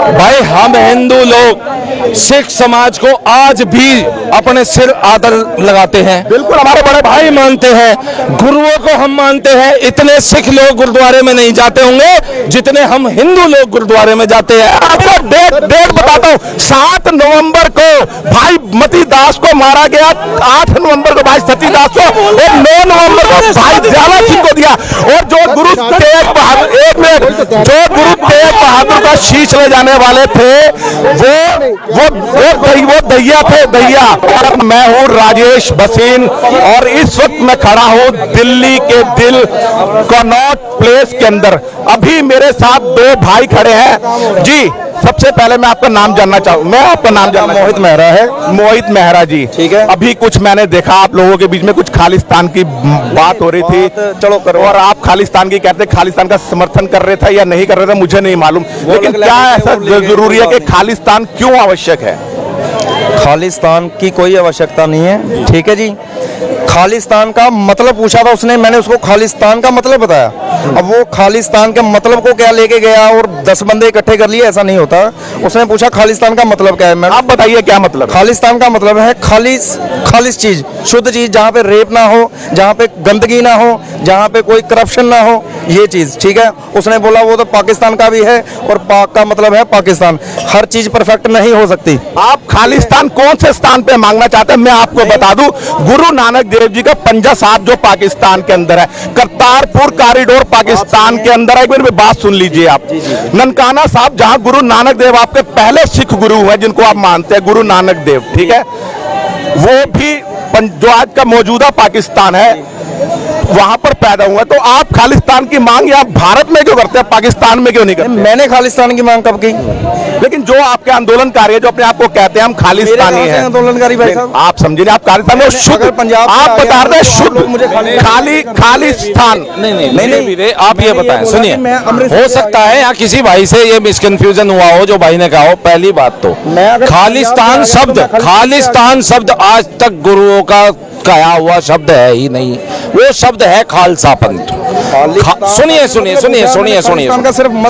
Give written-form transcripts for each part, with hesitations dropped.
भाई हम हिंदू लोग सिख समाज को आज भी अपने सिर आदर लगाते हैं, बिल्कुल हमारे बड़े भाई मानते हैं, गुरुओं को हम मानते हैं। इतने सिख लोग गुरुद्वारे में नहीं जाते होंगे जितने हम हिंदू लोग गुरुद्वारे में जाते हैं। आपको डेट बताता हूँ, 7 नवंबर को भाई मती दास को मारा गया, 8 नवंबर को भाई सती दास को, और 9 नवंबर को भाई दयाला सिंह को दिया। और जो गुरु तेग बहादुर, एक मिनट, जो गुरु तेग बहादुर का शीश ले जाने वाले थे वो दैया थे, दैया। मैं हूँ राजेश भसीन और इस वक्त मैं खड़ा हूँ दिल्ली के दिल कनॉट प्लेस के अंदर। अभी मेरे साथ 2 भाई खड़े हैं जी। सबसे पहले मैं आपका नाम जानना चाहूँ, मैं आपका नाम जानना, मोहित मेहरा है। मोहित मेहरा जी, ठीक है। अभी कुछ मैंने देखा आप लोगों के बीच में कुछ खालिस्तान की बात हो रही थी, चलो करो। और आप खालिस्तान की कहते, खालिस्तान का समर्थन कर रहे थे या नहीं कर रहे थे मुझे नहीं मालूम, लेकिन क्या ऐसा जरूरी है कि खालिस्तान क्यों आवश्यक है? खालिस्तान की कोई आवश्यकता नहीं है, ठीक है जी। खालिस्तान का मतलब पूछा था उसने, मैंने उसको खालिस्तान का मतलब बताया। अब वो खालिस्तान के मतलब को क्या लेके गया और 10 बंदे इकट्ठे कर लिए, ऐसा नहीं होता। उसने पूछा खालिस्तान का मतलब क्या है, मैंने आप बताइए क्या मतलब? खालिस्तान का मतलब है खालिस चीज, शुद्ध चीज, जहाँ पे रेप ना हो, जहाँ पे गंदगी ना हो, जहाँ पे कोई करप्शन ना हो, ये चीज, ठीक है। उसने बोला वो तो पाकिस्तान का भी है, और पाक का मतलब है पाकिस्तान। हर चीज परफेक्ट नहीं हो सकती। आप खालिस्तान कौन से स्थान पे मांगना चाहते हैं? मैं आपको बता दूं, गुरु नानक देव जी का पंजा साहब जो पाकिस्तान के अंदर है, करतारपुर कॉरिडोर पाकिस्तान के अंदर है। एक मिनट बात सुन लीजिए आप। ननकाना साहब, जहां गुरु नानक देव आपके पहले सिख गुरु हैं जिनको आप मानते हैं, गुरु नानक देव, ठीक है, वो भी जो आज का मौजूदा पाकिस्तान है वहां पर पैदा हुआ। तो आप खालिस्तान की मांग या भारत में क्यों करते हैं, पाकिस्तान में क्यों नहीं करते? मैंने खालिस्तान की मांग कब की? लेकिन जो आपके आंदोलनकारी है, जो अपने आप को कहते हैं हम खालिस्तानी हैं, आंदोलनकारी भाई साहब, आप समझिए ना, आप खालिस्तान में शुद्ध, पंजाब आप बता रहे हैं शुद्ध मुझे खालिस्तान नहीं, आप ये बताएं। सुनिए, हो सकता है यहाँ किसी भाई से ये मिसकंफ्यूजन हुआ हो, जो भाई ने कहा हो। पहली बात तो खालिस्तान शब्द आज तक गुरुओं का कहा हुआ शब्द है ही नहीं, वो शब्द है खालसा पंथ। सुनिए,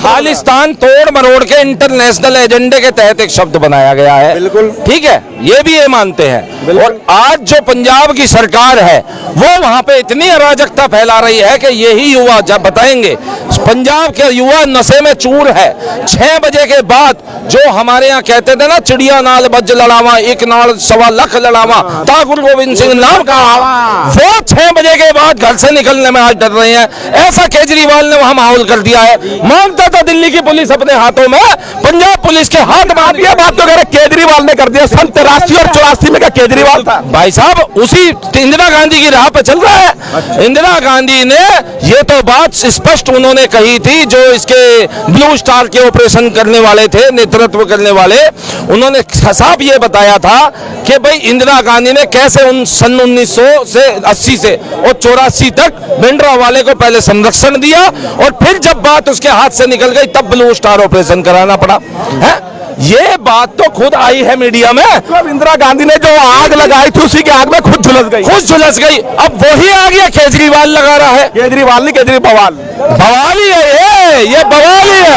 खालिस्तान तोड़ मरोड़ के इंटरनेशनल एजेंडे के तहत एक शब्द बनाया गया है, बिल्कुल ठीक है, ये भी ये मानते हैं। और आज जो पंजाब की सरकार है वो वहां पे इतनी अराजकता फैला रही है कि यही युवा जब बताएंगे, पंजाब के युवा नशे में चूर है। 6 बजे के बाद जो हमारे यहाँ कहते थे ना, चिड़िया नाल बज लड़ावा, एक नाल 1.25 लाख लड़ावा, ता गुरु गोविंद सिंह नाम का, वो 6 बजे के बाद घर से निकलने में आज डर रहे हैं। ऐसा केजरीवाल ने वहां माहौल कर दिया है। मांगता था दिल्ली की पुलिस अपने हाथों में, पंजाब पुलिस के हाथ में दिया। बात तो कह रहे केजरीवाल ने कर दिया। सन 83 और 84 में का केजरीवाल था भाई साहब, उसी इंदिरा गांधी की राह पे चल रहा है। इंदिरा गांधी ने ये तो बात स्पष्ट उन्होंने कही थी, जो इसके ब्लू स्टार के ऑपरेशन करने वाले थे, नेतृत्व करने वाले, उन्होंने साफ ये बताया था कि भाई इंदिरा गांधी ने कैसे उन सन 1980 से और 84 तक भिंडरा वाले को पहले संरक्षण दिया, और फिर जब बात उसके हाथ से निकल गई तब ब्लू स्टार ऑपरेशन कराना पड़ा है। ये बात तो खुद आई है मीडिया में। तो इंदिरा गांधी ने जो आग लगाई थी उसी की आग में खुद झुलस गई। अब वही आ गया केजरीवाल लगा रहा है। केजरीवाल नहीं, केजरीवाल बवाल ही है, ये बवाल ही है,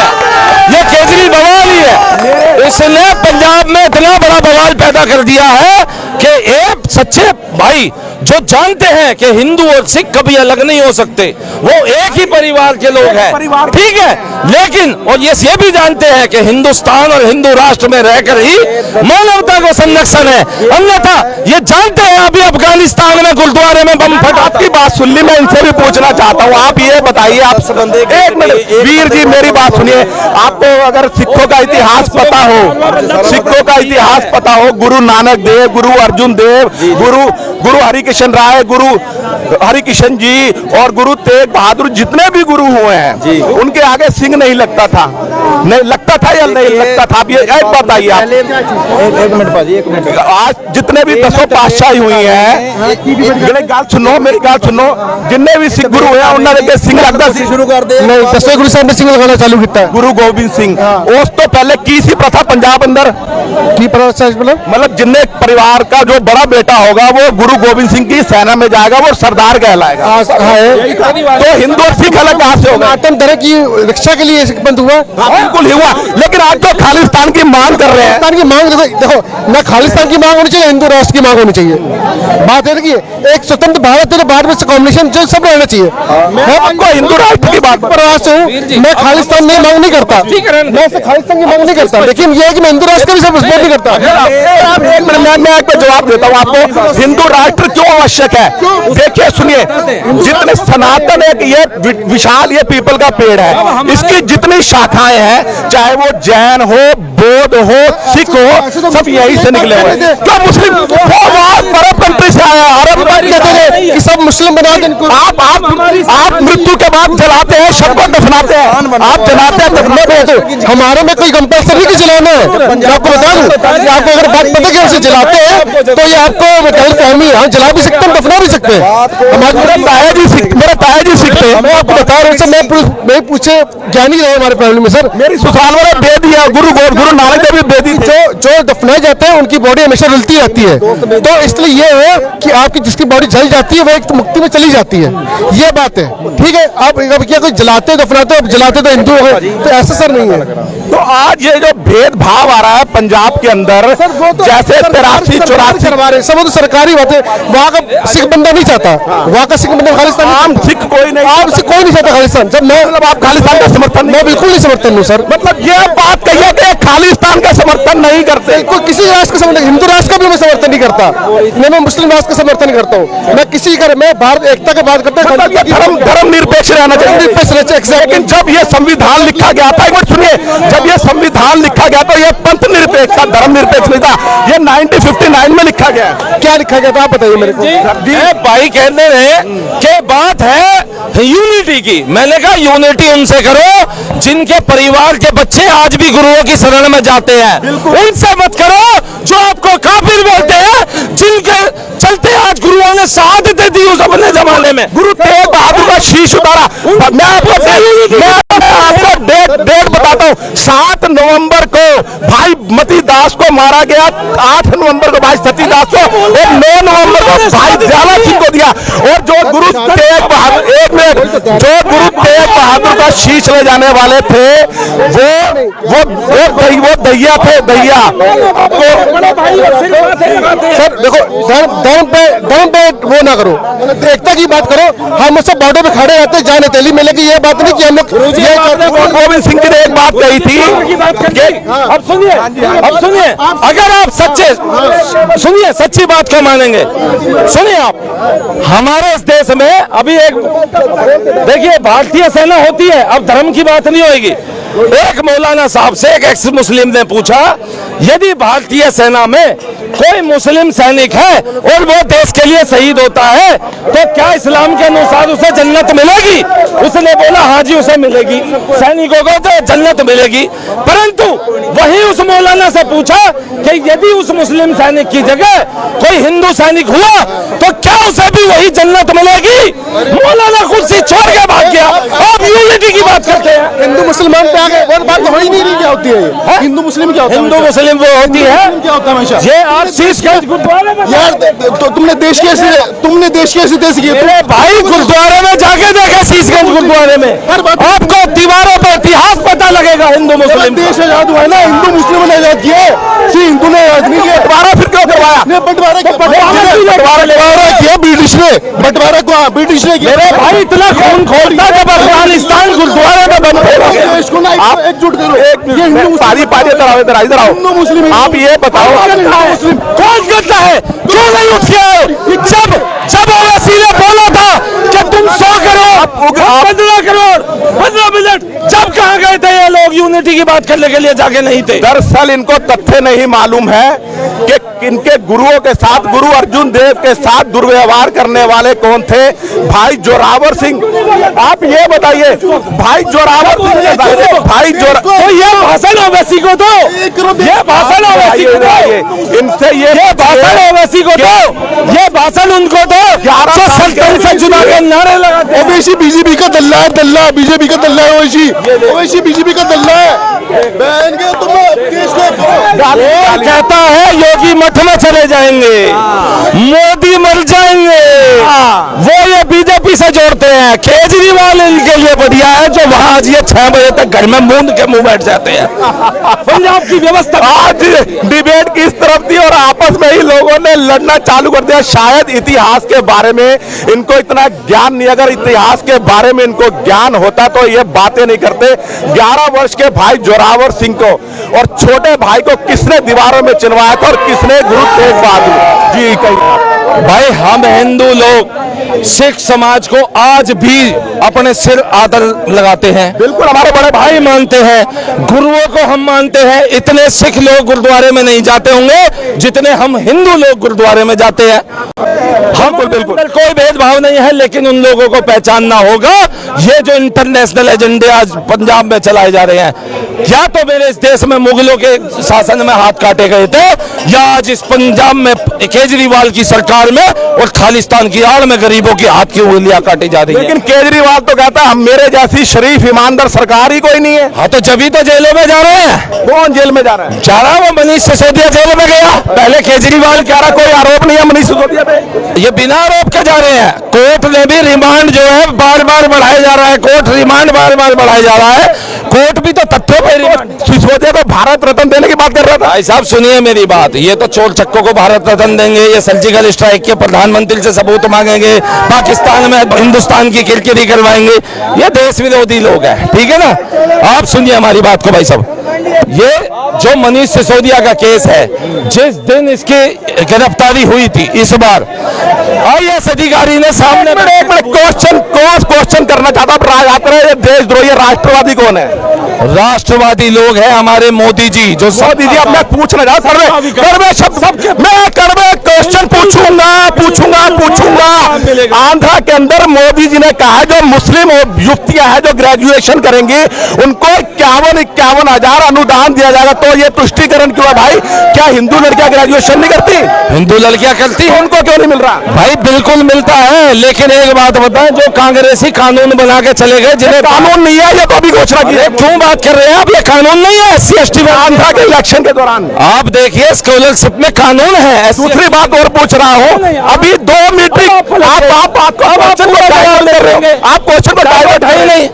ये केजरी बवाल ही है। इसने पंजाब में इतना बड़ा बवाल पैदा कर दिया है कि एक सच्चे भाई जो जानते हैं कि हिंदू और सिख कभी अलग नहीं हो सकते, वो एक ही परिवार के लोग हैं, ठीक है, लेकिन और ये भी जानते हैं कि हिंदुस्तान और हिंदू राष्ट्र में रहकर ही मानवता को संरक्षण है। अन्यथा ये जानते हैं अभी अफगानिस्तान में गुरुद्वारे में बम फटा। आपकी बात सुन ली, मैं इनसे भी पूछना चाहता हूँ, आप ये बताइए, आप एक मिनट वीर जी मेरी बात सुनिए। आपको अगर सिखों का इतिहास पता हो, गुरु नानक देव, गुरु अर्जुन देव, गुरु हरिकिशन राय, गुरु हरिकिशन जी और गुरु तेग बहादुर, जितने भी गुरु हुए हैं उनके आगे सिंह नहीं लगता था, नहीं लगता था या नहीं लगता था? आप ये बताइए। आप एक मिनट आज जितने भी 10 पातशाही हुई हैं, मेरी बात सुनो, जितने भी सिख गुरु हैं उन्होंने सिंह लगता शुरू कर दे। नहीं, 10वें गुरु साहब ने सिंह लगाना चालू किया, गुरु गोबिंद सिंह। उस तो पहले की सी प्रथा पंजाब अंदर की प्रथा, मतलब जिन्ने परिवार का जो बड़ा बेटा होगा वो गुरु गोबिंद सिंह की सेना में जाएगा, वो सरदार कहलाएगा। तो हिंदू और सिख अलग कहां से होगा? आतम तरह की रक्षा के लिए बंद हुआ, बिल्कुल हुआ। लेकिन आज तो खालिस्तान की मांग कर रहे हैं। खालिस्तान की मांग देखो ना, खालिस्तान की मांग होनी चाहिए, हिंदू राष्ट्र की मांग होनी चाहिए। बात है कि एक स्वतंत्र भारत है, बाद में कॉम्बिनेशन जो सब रहना चाहिए। मैं आपको हिंदू राष्ट्र की बात प्रयास हूँ, मैं खालिस्तान की मांग नहीं करता, मैं खालिस्तान की मांग नहीं करता, लेकिन ये है कि मैं हिंदू राष्ट्र का भी सपोर्ट नहीं करता। मैं आपको जवाब देता हूँ, आपको हिंदू राष्ट्र क्यों आवश्यक है। देखिए सुनिए, जितने सनातन एक ये विशाल ये पीपल का पेड़ है, इसकी जितनी शाखाएं हैं, चाहे वो जैन हो, बौद्ध हो, सिख हो, सब यहीं से निकले हुए हैं। क्या मुस्लिम अरब कंट्री से आया, अरब कहते हैं कि सब मुस्लिम बना दें। आप मृत्यु के बाद जलाते हैं, शव को दफनाते हैं, आप जलाते हैं, हमारे में कोई कंपल्सरी की जलाना है। मैं आपको बता दूं, आपको अगर बात पता कि उसे जलाते हैं तो ये आपको गलतफहमी है। हम जला भी सकते हैं, दफना भी सकते हैं। मेरा ताया जी सीखते हैं, मैं आपको बता रहा हूँ। मैं पूछे ज्ञानी रहे हमारे फैमिली में सर, मेरी सुखान वाले दे दिया, गुरु नानक देव दे दी। जो दफनाए जाते हैं उनकी बॉडी हमेशा जलती रहती है, तो इसलिए ये है कि आपकी जिसकी बॉडी जल जाती है वो एक मुक्ति में चली जाती है, ये बात है। ठीक है, आप क्या कोई जलाते दफनाते, अब जलाते तो हिंदू है, तो ऐसा सर नहीं है। तो आज ये जो भेदभाव आ रहा है पंजाब के अंदर, जैसे 83 84 करवा रहे, सब तो सरकारी बात है। वहाँ का सिख बंदा नहीं चाहता, वहाँ का सिख बंदा खालिस्तान, आम सिख कोई नहीं, आम सिख कोई नहीं चाहता खालिस्तान। जब मैं आप खालिस्तान का समर्थन, मैं बिल्कुल नहीं समर्थन हूँ सर। मतलब ये बात कहिए कि खालिस्तान का समर्थन नहीं करते। कोई किसी राष्ट्र का समर्थन, हिंदू राष्ट्र का भी मैं समर्थन नहीं करता, मैं मुस्लिम राष्ट्र का समर्थन करता हूँ। मैं किसी का, मैं भारत एकता की बात करता हूँ, धर्म निरपेक्ष रहना चाहिए। लेकिन जब ये संविधान लिखा गया था, एक बार सुनिए, जब ये संविधान लिखा गया तो ये पंथ निरपेक्ष था, धर्म निरपेक्ष नहीं था। ये 1959 में लिखा गया। क्या लिखा गया था आप बताइए मेरे को। भाई कहते हैं कि बात है यूनिटी की, मैंने कहा यूनिटी उनसे करो जिनके परिवार के बच्चे आज भी गुरुओं की शरण में जाते हैं, उनसे मत करो जो आपको काफिर बोलते हैं, जिनके चलते आज गुरुओं ने शहादत दी उस अपने जमाने में। गुरु तेग बहादुर का शीश उतारा। मैं आपको डेट बताता हूँ, 7 नवंबर को भाई मती दास को मारा गया, 8 नवंबर को भाई सती दास को, और 9 नवंबर को भाई दयाला सिंह को दिया। और जो गुरु तेग बहादुर, एक मिनट, जो गुरु तेग बहादुर का शीश ले जाने वाले थे वो दैया थे, दैया। सर देखो, धर्म पे वो ना करो, एकता की बात करो। हम सब बॉर्डर पे खड़े रहते जाने तेली में, लेकिन ये बात नहीं कि हम लोग ये गोविंद सिंह जी ने एक बात कही थी। अब सुनिए, अगर आप सच्चे सुनिए, सच्ची बात को मानेंगे, सुनिए आप, हमारे इस देश में अभी एक देखिए भारतीय सेना होती है, अब धर्म की बात नहीं होगी। एक मौलाना साहब से एक एक्स मुस्लिम ने पूछा, यदि भारतीय सेना में कोई मुस्लिम सैनिक है और वो देश के लिए शहीद होता है तो क्या इस्लाम के अनुसार उसे जन्नत मिलेगी? उसने बोला हाँ जी उसे मिलेगी, सैनिकों को तो जन्नत मिलेगी। परंतु वही उस मौलाना से पूछा कि यदि उस मुस्लिम सैनिक की जगह कोई हिंदू सैनिक हुआ तो क्या उसे भी वही जन्नत मिलेगी? मौलाना कुर्सी छोड़ के भाग गया। आप यूनिटी की बात करते हैं, हिंदू मुसलमान पे आ गए, वो बात तो हो ही नहीं। क्या होती है हिंदू मुस्लिम? क्या होता है हिंदू मुस्लिम वो होती है, क्या होता है हमेशा? ये आप शीशगंज गुरुद्वारे में यार तो तुमने देश की की मेरे भाई गुरुद्वारे में जाके देखा, शीशगंज गुरुद्वारे में आपको दीवारों पर इतिहास पता लगेगा। हिंदू मुस्लिम देश आजाद हुआ है ना, हिंदू मुस्लिम ने आजाद किया, हिंदू ने आजाद नहीं किया। बंटवारा फिर क्यों करवाया? बंटवारा किया ब्रिटिश ने, बंटवारा को ब्रिटिश ने किया। मेरे भाई इतना खून खोलता जब अफगानिस्तान गुरुद्वारे में बंद होगा। आप एकजुट करो, ये हिंदू पारी इधर आओ। हिंदू मुस्लिम, आप ये बताओ कौन करता है, क्यों नहीं उठ के आए? जब ओवैसी ने बोला था कि तुम 100 करोड़ 15 करोड़ 15 मिनट, जब कहाँ गए थे ये लोग यूनिटी की बात करने के लिए? जाके नहीं थे। दरअसल इनको तथ्य नहीं मालूम है कि इनके गुरुओं के साथ, गुरु अर्जुन देव के साथ दुर्व्यवहार करने वाले कौन थे? भाई जोरावर सिंह। आप ये बताइए, भाई जोरावर सिंह, भाई तो ये भाषण ओवैसी को दो, ये भाषण ओवैसी को दो, इनसे ये भाषण ओवैसी को दो, ये भाषण उनको दो जो सल्तनत से जुदा के नारे लगाते। ओवैसी बीजेपी का दल्ला है, दल्ला बीजेपी का दल्ला है। ओवैसी बीजेपी का दल्ला है। बहन के तुम कहता है योगी मठ में चले जाएंगे, मोदी मर जाएंगे। वो ये बीजेपी से जोड़ते हैं। केजरीवाल इनके लिए बढ़िया है, जो वहां आज ये 6 बजे तक घर में मूंद के मुंह बैठ जाते हैं। पंजाब की व्यवस्था आज डिबेट किस तरफ थी और आपस में ही लोगों ने लड़ना चालू कर दिया। शायद इतिहास के बारे में इनको इतना ज्ञान नहीं, अगर इतिहास के बारे में इनको ज्ञान होता तो ये बातें नहीं करते। 11 वर्ष के भाई जोरावर सिंह को और छोटे भाई को किसने दीवारों में चिनवाया था और किसने गुरु तेग बहादुर जी कही। भाई हम हिंदू लोग सिख समाज को आज भी अपने सिर आदर लगाते हैं, बिल्कुल हमारे बड़े भाई मानते हैं, गुरुओं को हम मानते हैं। इतने सिख लोग गुरुद्वारे में नहीं जाते होंगे जितने हम हिंदू लोग गुरुद्वारे में जाते हैं। हम बिल्कुल कोई भेदभाव नहीं है, लेकिन उन लोगों को पहचानना होगा। ये जो इंटरनेशनल एजेंडे आज पंजाब में चलाए जा रहे हैं, या तो मेरे इस देश में मुगलों के शासन में हाथ काटे गए थे, या आज इस पंजाब में केजरीवाल की सरकार में और खालिस्तान की आड़ में गरीबों की हाथ की उंगलियां काटी जा रही है। लेकिन केजरीवाल तो कहता है मेरे जैसी शरीफ ईमानदार सरकार ही कोई नहीं है। हाँ, तो जब ही तो जेलों में जा रहे हैं। कौन जेल में जा रहा है? जा रहा वो मनीष सिसोदिया जेल में गया। पहले केजरीवाल कह रहा कोई आरोप नहीं है मनीष सिसोदिया पे, ये बिना आरोप के जा रहे हैं। कोर्ट ने भी रिमांड जो है बार बार बढ़ाया जा रहा है। कोर्ट रिमांड बार बार बढ़ाया जा रहा है। कोर्ट भी तो तथ्यों पर रिमांड। सिसोदिया तो भारत रत्न देने की बात कर रहा था। भाई साहब सुनिए मेरी बात, ये तो चोर चक्कों को भारत रत्न देंगे, ये सर्जिकल स्ट्राइक के प्रधानमंत्री से सबूत मांगेंगे, पाकिस्तान में हिंदुस्तान की किरकिरी करवाएंगे। ये देश विरोधी लोग हैं, ठीक है ना। आप सुनिए हमारी बात को भाई साहब। ये जो मनीष सिसोदिया का केस है, जिस दिन इसकी गिरफ्तारी हुई थी इस बार, आईएएस अधिकारी ने सामने क्वेश्चन करना चाहता ये देशद्रोही राष्ट्रवादी कौन है? राष्ट्रवादी लोग हैं हमारे मोदी जी। जो मोदी जी, अब मैं पूछना चाहता मैं कड़वे क्वेश्चन पूछूंगा। आंध्रा के अंदर मोदी जी ने कहा जो मुस्लिम युवतियां हैं जो ग्रेजुएशन करेंगी उनको 51,000 अनुदान दिया जाएगा। तो ये तुष्टिकरण क्यों है भाई? क्या हिंदू लड़कियां ग्रेजुएशन नहीं करती? हिंदू लड़कियां करती हैं, उनको क्यों नहीं मिल रहा? भाई बिल्कुल मिलता है, लेकिन एक बात बताएं, जो कांग्रेसी कानून बना के चले गए, जिन्हें कानून नहीं है, ये तो अभी घोषणा की है। क्यों बात कर रहे हैं आप? ये कानून नहीं है। SC/ST में आंध्रा के इलेक्शन के दौरान आप देखिए स्कॉलरशिप में कानून है। दूसरी बात और पूछ रहा हूँ, अभी 2 मीट्रिक आप क्वेश्चन को डाइवर्ट है नहीं।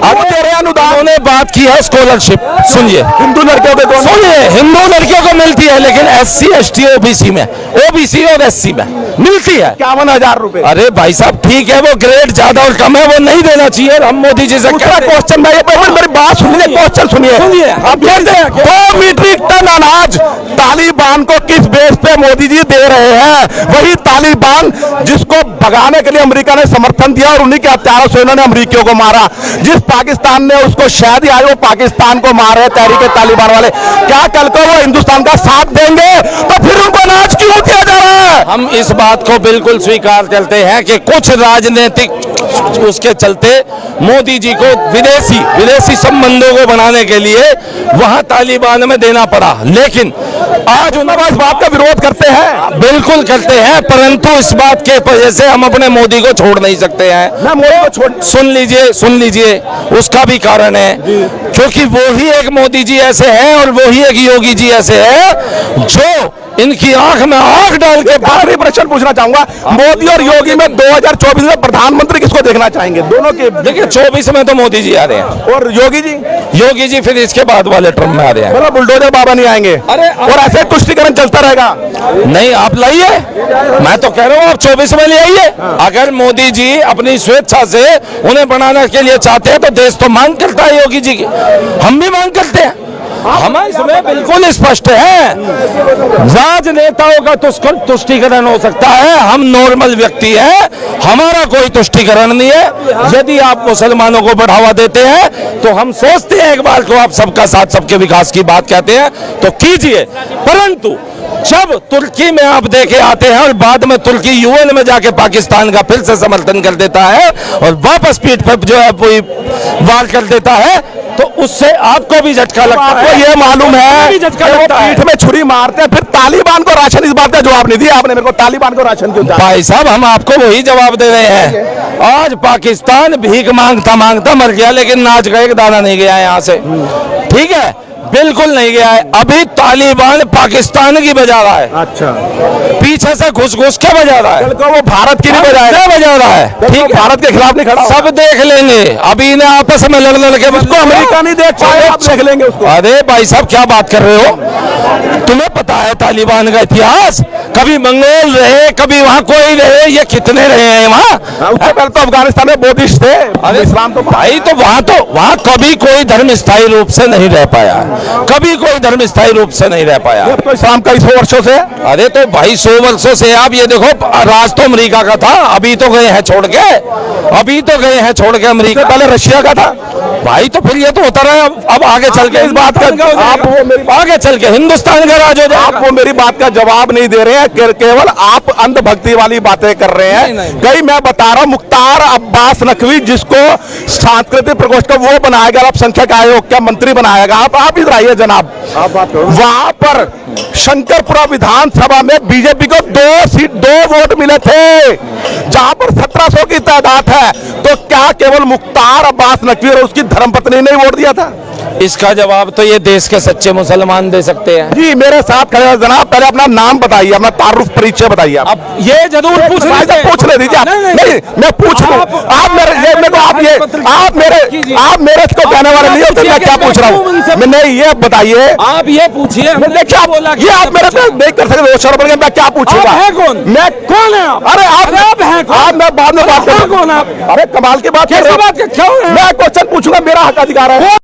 अब तेरे अनुदान ने बात की है स्कॉलरशिप। सुनिए, हिंदू लड़कियों को सुनिए, हिंदू लड़कियों को मिलती है, लेकिन SC/ST OBC में, OBC और SC में मिलती है 51,000 रुपए। अरे भाई साहब ठीक है, वो ग्रेड ज्यादा और कम है, वो नहीं देना चाहिए। हम मोदी जी से क्वेश्चन मेरी बात सुनिए, क्वेश्चन सुनिए। अब 2 मीट्रिक टन अनाज तालिबान को किस बेस पे मोदी जी दे रहे हैं? वही तालिबान जिसको भगाने के लिए अमेरिका ने समर्थन दिया और उन्हीं के हत्यारों से उन्होंने अमेरिकियों को मारा। जिस पाकिस्तान ने उसको शह दिया, वो पाकिस्तान को मार रहे तहरीक तालिबान वाले। क्या कल को वो हिंदुस्तान का साथ देंगे? तो फिर उनको अनाज क्यों दिया जा रहा है? हम इस बात को बिल्कुल स्वीकार करते हैं कि कुछ राजनीतिक उसके चलते मोदी जी को विदेशी संबंधों को बनाने के लिए वहां तालिबान में देना पड़ा, लेकिन आज उन इस बात का विरोध करते हैं। बिल्कुल करते हैं, परंतु इस बात के वजह से हम अपने मोदी को छोड़ नहीं सकते हैं। मैं मोदी को छोड़ सुन लीजिए, उसका भी कारण है, क्योंकि वो ही एक मोदी जी ऐसे हैं और वो ही एक योगी जी ऐसे हैं जो इनकी आंख में आंख डाल के आखिरी प्रश्न पूछना चाहूंगा, मोदी और योगी में 2024 में प्रधानमंत्री किसको देखना चाहेंगे? दोनों के देखिए 24 में तो मोदी जी आ रहे हैं और योगी जी फिर इसके बाद वाले टर्म में आ रहे हैं। बोला बुलडोजर बाबा नहीं आएंगे। अरे और ऐसे तुष्टिकरण चलता रहेगा? नहीं, आप लाइए, मैं तो कह रहा हूँ आप 24 में ले आइए। अगर मोदी जी अपनी स्वेच्छा से उन्हें बनाने के लिए चाहते हैं तो देश तो मांग करता है योगी जी की, हम भी मांग करते हैं। हम इसमें बिल्कुल स्पष्ट है, राजनेताओं का तुष्टिकरण हो सकता है, हम नॉर्मल व्यक्ति हैं, हमारा कोई तुष्टिकरण नहीं है। यदि आप मुसलमानों को बढ़ावा देते हैं तो हम सोचते हैं एक बार को आप सबका साथ सबके विकास की बात कहते हैं तो कीजिए, परंतु जब तुर्की में आप देखे आते हैं और बाद में तुर्की UN में जाके पाकिस्तान का फिर से समर्थन कर देता है और वापस पीठ पर जो है कोई वार कर देता है, तो उससे आपको भी झटका लगता है। ये मालूम है पीठ में छुरी मारते हैं, फिर तालिबान को राशन, इस बात का जवाब नहीं दिया आपने मेरे को। तालिबान को राशन क्यों? भाई साहब हम आपको वही जवाब दे रहे हैं। आज पाकिस्तान भीख मांगता मर गया, लेकिन नाच का एक दाना नहीं गया यहाँ से, ठीक है। बिल्कुल नहीं गया है। अभी तालिबान पाकिस्तान की बजा रहा है, अच्छा, पीछे से घुस घुस के बजा रहा है, वो भारत की नहीं बजाएगा, बजा रहा है। ठीक है, भारत के खिलाफ नहीं खड़ा होगा। सब देख लेंगे, अभी इन्हें आपस में लड़ लड़ के उसको अमेरिका नहीं देख पाए, आप देख लेंगे उसको। अरे भाई साहब क्या बात कर रहे हो, तुम्हें पता है तालिबान का इतिहास? कभी मंगोल रहे, कभी वहाँ कोई रहे, ये कितने रहे हैं वहाँ? उससे पहले तो अफगानिस्तान में बोधिस्ट थे, अरे इस्लाम तो भाई तो वहाँ कभी कोई धर्म स्थायी रूप से नहीं रह पाया, कभी कोई धर्म स्थायी रूप से नहीं रह पाया। अब तो इस्लाम कई 100 वर्षों से। अरे तो भाई 100 वर्षों से आप ये देखो, राज तो अमेरिका का था, अभी तो गए हैं छोड़ के, अभी तो गए हैं छोड़ के अमेरिका, पहले रशिया का था भाई। तो फिर ये तो होता रहा, अब आगे चल के इस बात का आप वो मेरी आगे चल के हिंदुस्तान का राज हो जाएगा। आप वो मेरी बात का जवाब नहीं दे रहे हैं, केवल आप अंधभक्ति वाली बातें कर रहे हैं। नहीं। कई मैं बता रहा हूं, मुख्तार अब्बास नकवी जिसको सांस्कृतिक प्रकोष्ठ का वो बनाया गया, अल्पसंख्यक आयोग का मंत्री बनाया गया, आप इधर आइए जनाब। वहां पर शंकरपुरा विधानसभा में बीजेपी को 2 वोट मिले थे, जहां पर 1700 की तादाद है। तो क्या केवल मुख्तार अब्बास नकवी और उसकी धर्मपत्नी ने वोट दिया था? इसका जवाब तो ये देश के सच्चे मुसलमान दे सकते हैं। जी मेरे साथ खड़े हैं जनाब, पहले अपना नाम बताइए, अपना तारुफ परिचय बताइए। आप अब ये जरूर पूछ भाई साहब पूछ ले दीजिए आप। नहीं मैं पूछ रहा हूँ, आप मेरे आप मेरे को कहने वाले नहीं होते, मैं क्या पूछ रहा हूँ? नहीं ये बताइए, आप ये पूछिए, देखिए ये आप मेरे पे नहीं कर सकते, वो शर्म मैं क्या पूछूंगा? है कौन? मैं कौन है? अरे आप हैं कौन? आप मैं बाद में बात करूँ। कौन आप? अरे कमाल की बात कर रहे हो, क्यों? मैं क्वेश्चन पूछूंगा, मेरा हक अधिकार है।